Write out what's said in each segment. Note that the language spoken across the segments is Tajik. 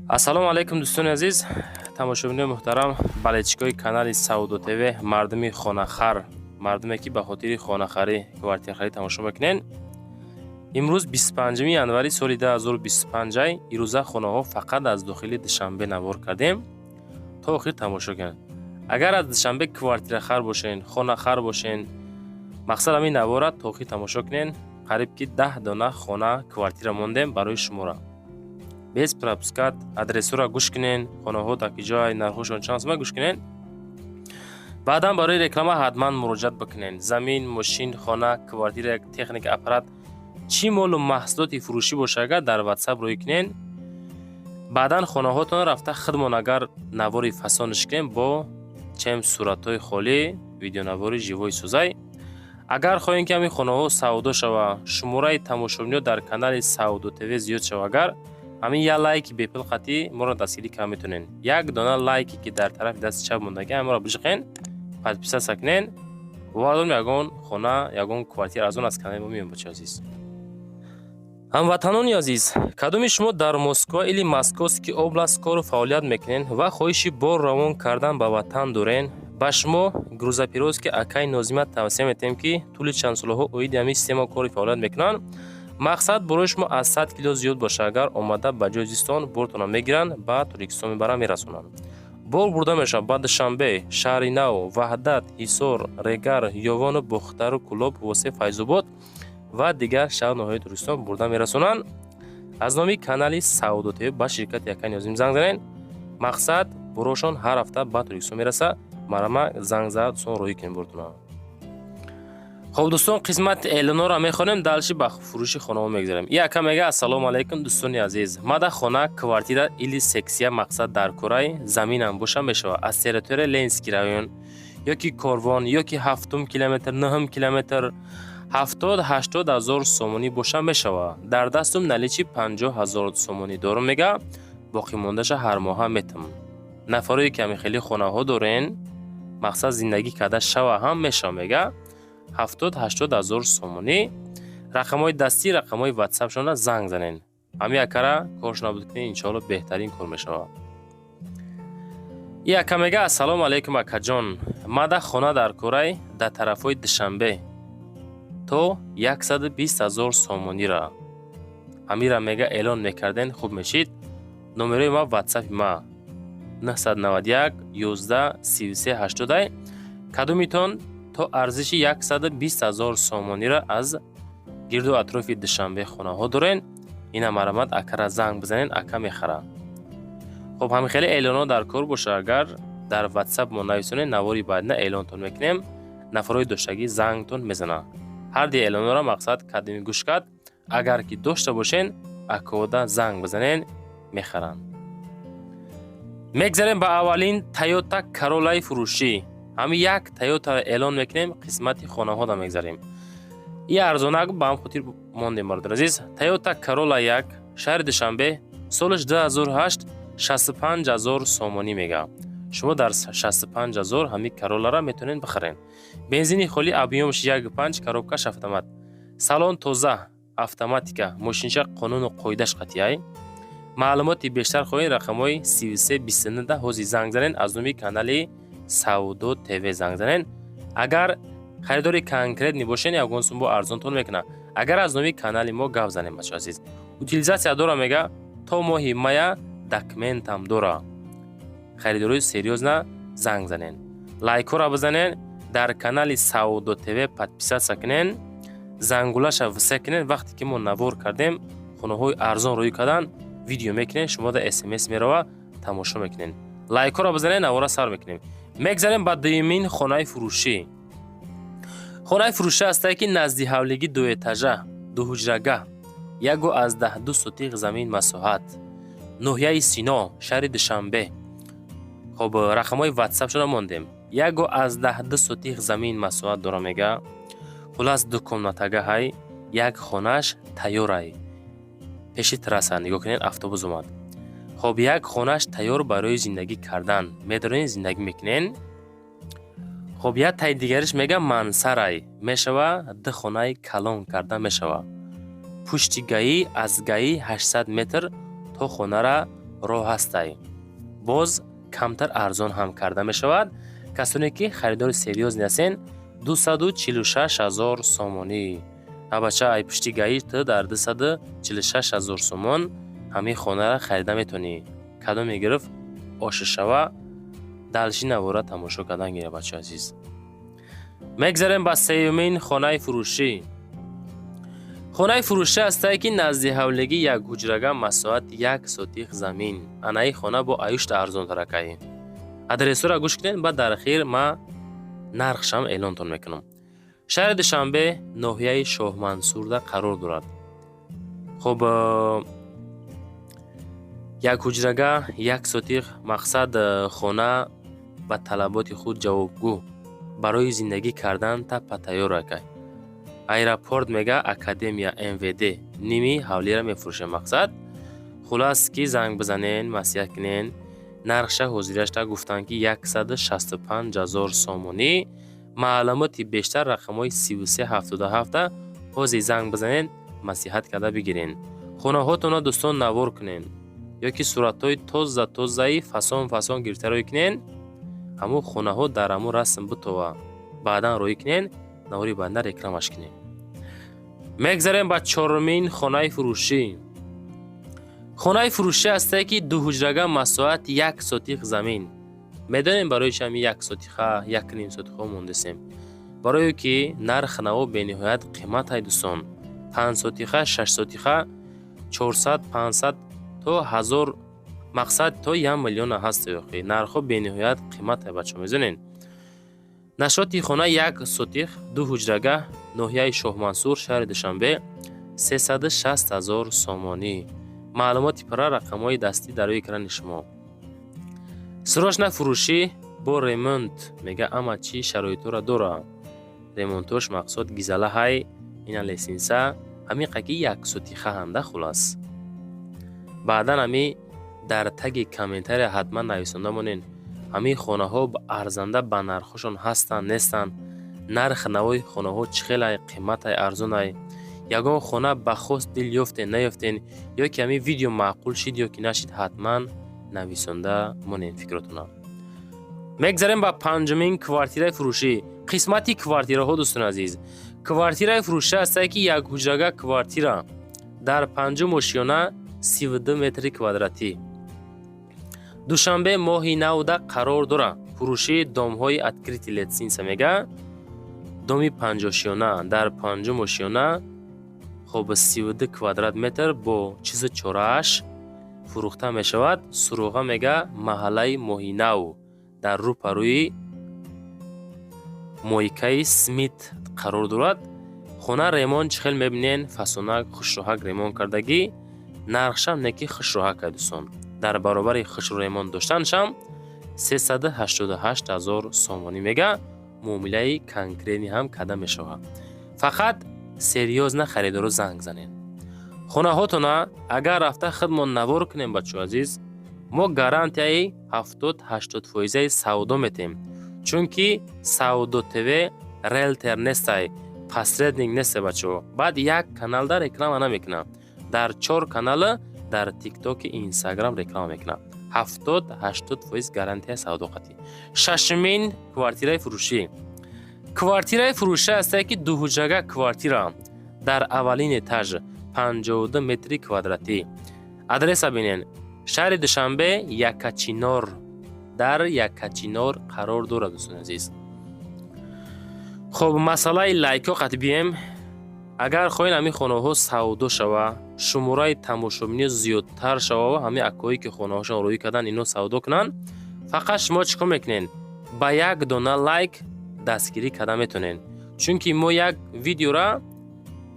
ассалому алайкум дӯстони азиз, тамошобинони муҳтарам, балечкои канали Саудо ТВ, мардуми хонахар, мардуме ки ба хотири хонахарӣ, квартирахарӣ тамошо мекунед. имрӯз 25 январи соли 2025 ирӯза хонаҳо фақат аз дохили Душанбе навор кардем. То охир тамошо кунед. Агар аз Душанбе квартирахар бошен, хонахар бошен, мақсад ҳамин навора то охир тамошо кунед. қариб ки 10 дона хона квартира мондем барои шумора. без пропускат адресора гӯш кунен, хонаҳо дар ки ҷой, нархошон чанд сум гӯш кунен. баъдан барои реклама ҳатман муроҷиат бикунен. Замин, мошин, хона, квартира, техника, аппарат, чӣ молу маҳсулоти фурӯшӣ бошад дар WhatsApp рӯй кунен. баъдан хонаҳотон рафта хидмонагар навори фасониш кунен бо чем суратҳои холӣ, видеонавори живои сӯзай. агар хоҳем ки ҳамин хонаҳо савдо шава, шумораи тамошобинӣ дар канали Саудо ТВ зиёд шава, агар ҳамин я лайки бепил қатъӣ моро дастгирӣ карда метавонен. як дона лайке ки дар тарафи дасти чап мондаги ҳамаро бижиқен, подписатся кунен. ваъдом ягон хона, ягон квартира аз он аз канали мо меён бача азиз. ҳамватанони азиз, кадоми шумо дар Москва или Московский област кору фаъолият мекунен ва хоҳиши бор равон кардан ба ватан дорен, ба шумо грузоперевозки Акаи Нозима тавсия метавонем ки тӯли чанд солаҳо оиди ҳамин система кори фаъолият мекунанд. мақсад барои шумо аз 100 кило зиёд бошад, агар омада ба ҷои зистон бортона мегиранд, ба Туркистон мебаранд, мерасонанд. бор бурда мешавад ба Душанбе, Шаҳри Нав, Ваҳдат, Ҳисор, Регар, Ёвону, Бухтару, Кӯлоб, Восе, Файзобод ва дигар шаҳрноҳои Туркистон бурда мерасонанд. аз номи канали Саудо ТВ ба ширкати Акаи Нозим занг занед. мақсад борошон ҳар ҳафта ба Туркистон мераса. марама занг зад сон роҳӣ кунед бортона. хоб дӯстон, қисмати эълонҳоро мехонем, далши ба фурӯши хонаҳо мегзарем. яка мега: ассалому алайкум дӯстони азиз, мада хона, квартира или сексия мақсад дар кораи заминам боша мешава. аз территория Ленинский район ёки Корвон ёки 7 километр, 9 километр 70-80 ҳазор сомонӣ боша мешава. дар дастум наличи 50 ҳазор сомонӣ дорум мега, боқӣ мондаша ҳар моҳа метам. нафарои ки ҳамин хеле хонаҳо дорен, мақсад зиндагӣ карда шава ҳам мешава мега 70-80 ҳазор сомонӣ. рақамҳои дастӣ, рақамҳои WhatsApp-шона занг занен. ҳамин якара корш набуд кунед, иншоалло беҳтарин кор мешава. яка мега: ассалому алайкум акаҷон, мада хона дар кораи дар тарафҳои Душанбе то 120 ҳазор сомонира. ҳамира мега эълон мекарден, хуб мешид. номерои ма WhatsApp-и ма 991 11 33 80. кадомитон то арзиши 120 ҳазор сомонира аз гирду атрофи Душанбе хонаҳо дорен, ина марамат акара занг бизанен, ака мехара. хуб, ҳамин хеле эълонҳо дар кор боша. агар дар WhatsApp мо нависонед, навори баъдина эълонтон мекунем, нафарои доштагӣ зангтон мезана. ҳар ди эълонҳоро мақсад кадоми гӯш кард, агар ки дошта бошен, акода занг бизанен, мехаранд. мегзарем ба аввалин Toyota Corolla фурӯшӣ. ҳамин як Toyota эълон мекунем, қисмати хонаҳода мегзарем. и арзонак ба ҳам хотир мондем бардор азиз. Toyota Corolla 1 шаҳри Душанбе, солиш 2008, 65 ҳазор сомонӣ мега. шумо дар 65 ҳазор ҳамин Corolla-ро метавонед бихарен. бензини холӣ, объёмш 1.5, коробкаш автомат. салон тоза, автоматика, мошинча қонуну қоидааш қатъияй. маълумоти бештар хоҳед, рақамҳои 33 ҳозир занг занен, аз номи канали Саудо ТВ занг занен. агар харидори конкретни бошен, ягон сум бо арзонтон мекуна. агар аз номи канали мо гап занем бача азиз. утилизатсия дора мега, то моҳи мая документам дора. харидори серьёзна занг занен. лайкора бизанен, дар канали Саудо ТВ подписатся кунен, зангулаша виса кунен. вақте ки мо навор кардем, хонаҳои арзон рӯй кардан, видео мекунем, шумо да SMS мерава, тамошо мекунем. лайкора бизанен, навора сар мекунем. мегзарем ба дуюмин хонаи фурӯшӣ. хонаи фурӯшӣ ҳастае ки назди ҳавлиги дуэтажа, дуҳуҷрагah, 1.12 сотиқ замин масоҳат, ноҳияи Сино, шаҳри Душанбе. хоб, рақамҳои WhatsApp-шона мондем. 1.12 сотиқ замин масоҳат дора мега. хулас дукомнатагаҳай, як хонааш тайёрай. пеши трасса нигоҳ кунед, автобус омад. хоб, як хонааш тайёр барои зиндагӣ кардан. медонед зиндагӣ мекунен. хоб, як таи дигариш мега мансарай, мешава ду хонаи калон карда мешава. пушти гаӣ аз гаӣ 800 метр то хонара роҳ ҳастай. боз камтар арзон ҳам карда мешавад. касоне ки харидори серьёзне ҳастен 246,000 сомонӣ. абача ай пишти гаи ту дар 246,000 сомон ҳамин хонаро харида метавонӣ. кадом мегирифт ошишава далши навора тамошо кардан гиря бачаи азиз. мегзарем ба сеюмин хонаи фурӯшӣ. хонаи фурӯшӣ ҳастае ки назди ҳавлиги як ҳуҷрага масоат 1 сотих замин. анаи хона бо аюшта арзонтаракай. адресора гӯш кунед ба дар ахир ма нархшам эълонтон мекунам. шаҳри душанбе ноҳияи шоҳмансурда қарор дорад. хуб як ҳуҷрага 1 сотих мақсад хона ба талаботи худ ҷавобгӯ барои зиндагӣ кардан таппа тайёр акай. аэропорт мега академия МВД ними ҳавлиро мефурӯшем мақсад. хулас ки занг бизанен масиҳат кунен. нархша ҳозирашта гуфтанд ки 165,000 сомонӣ. маълумоти бештар рақамҳои 3377 ҳозир занг бизанен масиҳат карда бигирен. хонаҳотонро дӯстон навор кунен ё ки суратҳои тозаи фасон гирифта рӯй кунен. ҳамун хонаҳо дар ҳамун расм битова баъдан рӯй кунен. навори банда рекламаш кунен. мегзарем ба чорумин хонаи фурӯшӣ. хонаи фурӯшӣ ҳастае ки ду ҳуҷрага масоат 1 сотих замин. медонем барои чӣ ҳамин 1 сотиха 1.5 сотиха мондесем. барое ки нарх наво бениҳоят қиматай дӯстон. 5 сотиха 6 сотиха 400 500 то 1000 мақсад то 1 миллион ҳаст. ёхи нархҳо бениҳоят қиматай бачаҳо мезонен. нашоти хона 1 сотих ду ҳуҷрага ноҳияи шоҳмансур шаҳри душанбе 360,000 сомонӣ. маълумоти пара рақамҳои дастӣ дар рӯи экрани шумо. срочна фурӯшӣ бо ремонт мега ама чӣ шароитора дора. ремонтош мақсод гизала ҳай ина лесинса ҳамин қаки 1 сотиха ҳанда хулас. баъдан ҳами дар таги комментария ҳатман нависонда монен ҳамин хонаҳо арзанда ба нархошон ҳастанд нестанд. нарх навои хонаҳо чӣ хелай қиматай арзонай. ягон хона ба хос дил ёфтен наёфтен ё ки ҳамин видео маъқул шид ё ки нашид ҳатман нависонда монен фикротона. мегзарем ба панҷумин квартираи фурӯшӣ. қисмати квартираҳо дӯстон азиз. квартираи фурӯшӣ ҳастае ки як ҳуҷрага квартира дар 5 ошёна 32 метри квадратӣ. душанбе моҳи навда қарор дора. фурӯшӣ домҳои открити летсинса мега доми 5 ошёна дар 5 ошёна хоб 32 квадрат метр бо чизу чорааш фурӯхта мешавад. суруға мега маҳаллаи моҳинав дар рӯпарӯи мойкаи смит қарор дорад. хона ремонт чӣ хел мебинен фасонак хушроҳак ремонт кардагӣ. нархшам не ки хушроҳакай дӯстон. дар баробари хушро ремонт доштаншам 388,000 сомонӣ мега. муомилаи конкретни ҳам карда мешавад. фақат серьёзна харидоро занг занен. хонаҳотона агар рафта худмон навор кунем бачаҳои азиз мо гарантияи 70-80% савдо метем. чунки савдо тв релтер нестай посредник несте бачаҳо. баъд як каналда реклама намекунам. дар 4 канала дар тиктоки инстаграм реклама мекунам. 70-80% гарантия савдоқатӣ. шашумин квартираи фурӯшӣ. квартираи фурӯшӣ ҳастае ки ду ҳуҷрага квартира дар аввалин этаж 52 метри квадратӣ. адреса бинен шаҳри душанбе якачинор дар якачинор қарор дорад дӯстон азиз. хуб масъалаи лайкҳо қатъ бием. агар хоҳем ҳамин хонаҳо савдо шава шумораи тамошобинӣ зиёдтар шава ва ҳамин акои ки хонаҳошон рӯӣ кардан ино савдо кунанд фақат шумо чӣ кор мекунен ба як дона лайк дастгирӣ карда метавонен. чунки мо як видеора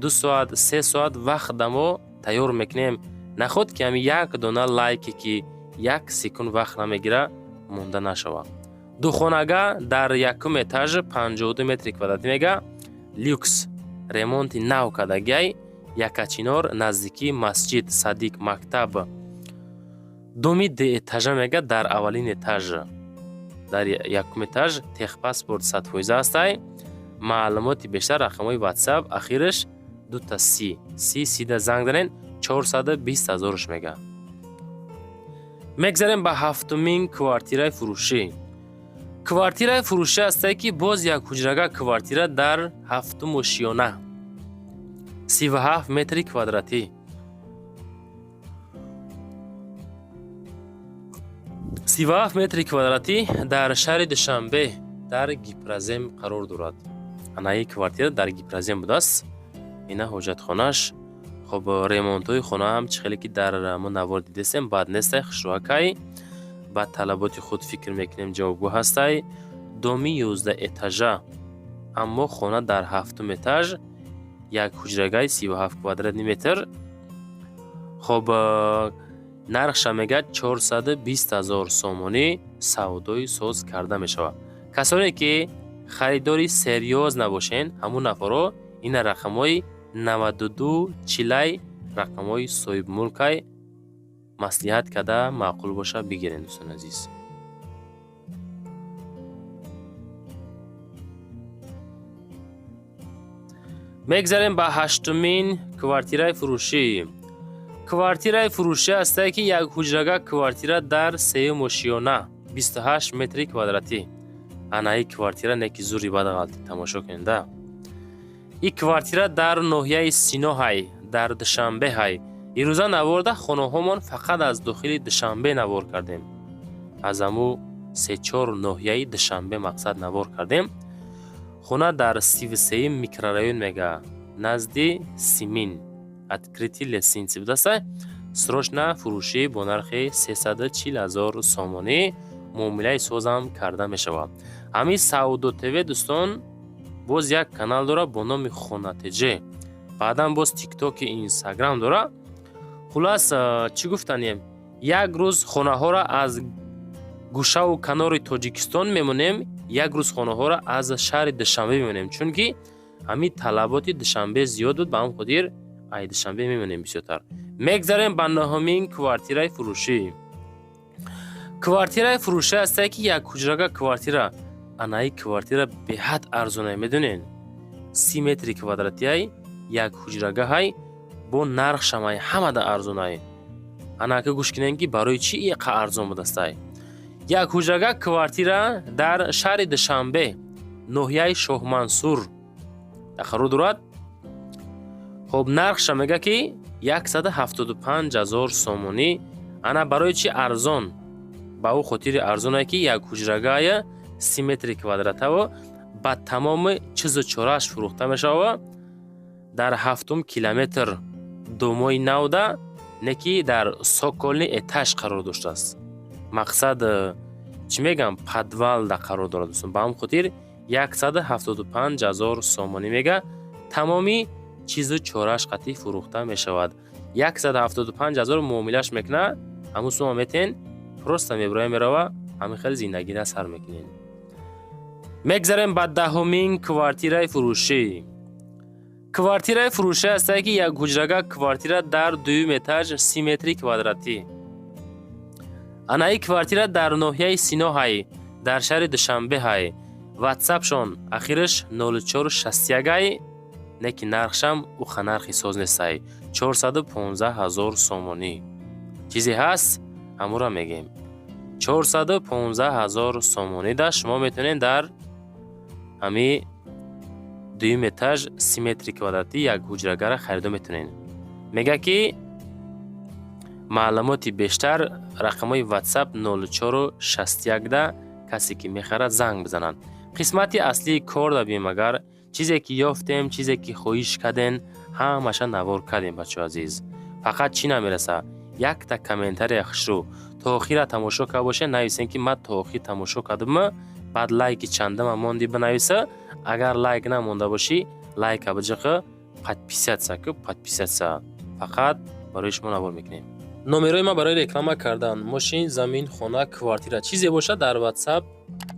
2 соат 3 соат вақт дамо тайёр мекунем. наход ки ҳамин як дона лайке ки 1 секунд вақт намегира монда нашава. духонага дар якум этаж 52 метри квадратӣ мега люкс ремонти нав кардагиай якачинор наздики масҷид садиқ мактаб доми д этажа мега дар аввалин этаж дар якум этаж техпаспорт 100% ҳастай. маълумоти бештар рақамҳои ватсап ахираш 2 си сида занг занен 420,000 мега. мегзарем ба ҳафтумин квартираи фурӯшӣ. Квартираи фурӯшӣ астае ки боз як ҳуҷрага квартира дар 7 37 метри квадратӣ. 37 метри квадратӣ дар шаҳри Душанбе дар Гипразем қарор дорад. Анаи квартира дар Гипразем будааст. Ина ҳоҷатхонааш. خب ремонтои хона ҳам чӣ хеле ки дар мо навор дидесем бад нестай, хушроҳакай. ба талаботи худ фикр мекунем ҷавобгӯ ҳастай. доми 11 этажа, аммо хона дар 7 этаж, як ҳуҷрагай 37 квадратный метр. خب нархша мегӯяд 420,000 сомонӣ савдои соз карда мешавад. касоне ки харидори серьёз набошен, ҳамун нафаро ина рақамҳои 92 чилай рақамҳои соҳибмулкай маслиҳат карда маъқул боша бигирен. дӯстони азиз, мегзарем ба ҳаштумин квартираи фурӯшӣ. квартираи фурӯшӣ астае ки як ҳуҷрага квартира дар 3 28 метри квадратӣ. анаи квартира не ки зури бад ғалти тамошо кунед. и квартира дар ноҳияи Сино ҳай, дар Душанбе ҳай. ирӯза наворда хонаҳомон фақат аз дохили Душанбе навор кардем. аз аму 3-4 ноҳияи Душанбе мақсад навор кардем. хона дар 33 микрорайон мега, назди Симин. открытие лесинси будааста. срочна фурӯшӣ бо нархи 340,000 сомонӣ муомилаи созам карда мешавад. ҳамин Саудо ТВ дӯстон боз як канал дора бо номи Хонатеҷе. баъдан боз тиктоки инстаграм дора. хулас чӣ гуфтанем, як рӯз хонаҳоро аз гӯшаву канори Тоҷикистон мемонем, як рӯз хонаҳоро аз шаҳри Душанбе мемонем, чунки ҳамин талаботи Душанбе зиёд буд. ба ҳам хотир ай Душанбе мемонем бисёртар. мегзарем ба ноҳумин квартираи фурӯшӣ. квартираи фурӯшӣ астае ки як ҳуҷрага квартира. анаи квартира беҳад арзонай, медонен. 30 метри квадратиай, як ҳуҷрагаҳай, бо нархшамай ҳамада арзонай. анака гӯш кинем ки барои чӣ иқа арзон будаастай. як ҳуҷрага квартира дар шаҳри Душанбе, ноҳияи Шоҳмансур қарор дорад. хоб нархша мега ки 175,000 сомонӣ. ана барои чӣ арзон? ба ӯ хотири арзонае ки як ҳуҷрагая 30 метри квадратаво ба тамоми чизу чорааш фурӯхта мешавад. дар 7 километр домои навда, не ки дар соколни этаж қарор доштааст. мақсад чӣ мегам подвалда қарор дорад. ба ҳам хотир 175,000 сомонӣ мега, тамоми чизу чорааш қатӣ фурӯхта мешавад. 175,000 муомилаш мекунад, ҳамун сума метен просто меброя мерава, ҳамин хел зиндагида сар мекунем. мегзарем ба даҳумин квартираи фурӯшӣ. квартираи фурӯшӣ астае ки як ҳуҷрага квартира дар 2 этаж 30 метри квадратӣ. анаи квартира дар ноҳияи Сино ҳай, дар шаҳри Душанбе ҳай. ватсапшон ахираш 0461ай, не ки нархшам уха нархи соз нестай. 415,000 сомонӣ. чизе ҳаст, ҳамура мегем. 415,000 сомонида шумо метонед дар ҳами 2 этаж 30 метри квадратӣ як ҳуҷрагара харидо метонед. мега ки маълумоти бештар рақамҳои ватсап 0461да касе ки мехарад занг бизананд. қисмати аслии корда бием, агар чизе ки ёфтем, чизе ки хоҳиш карден, ҳамаша навор кардем. бачаҳои азиз, фақат чӣ намереса, якта комментария хушрӯ то охира тамошо карда бошед, нависен ки ман то охир тамошо кардам, баъд лайки чандама монди бинависа. агар лайк намонда бошӣ, лайка биҷиқи подписатся ку подписатся. фақат барои шумо навор мекунем. номерои ма барои реклама кардан, мошин, замин, хона, квартира чизе боша дар ватсап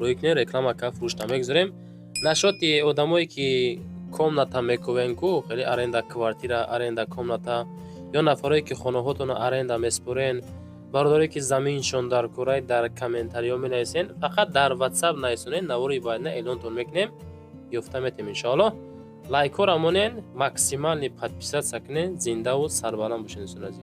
рӯй кунед, реклама ка фурӯшта мегузорем. нашоти одамое ки комната мекувен ку хеле аренда квартира, аренда комната, ё нафаре ки хонаҳотоно аренда меспорен, бародаре ки заминшон дар курай, дар комментариё менависен. фақат дар ватсап нависонед, навори байдна эълонтон мекунем, ёфта метем иншоалло. лайкҳо рамонен, максимални подписатсия кунед, зиндаву сарбаланд бошед.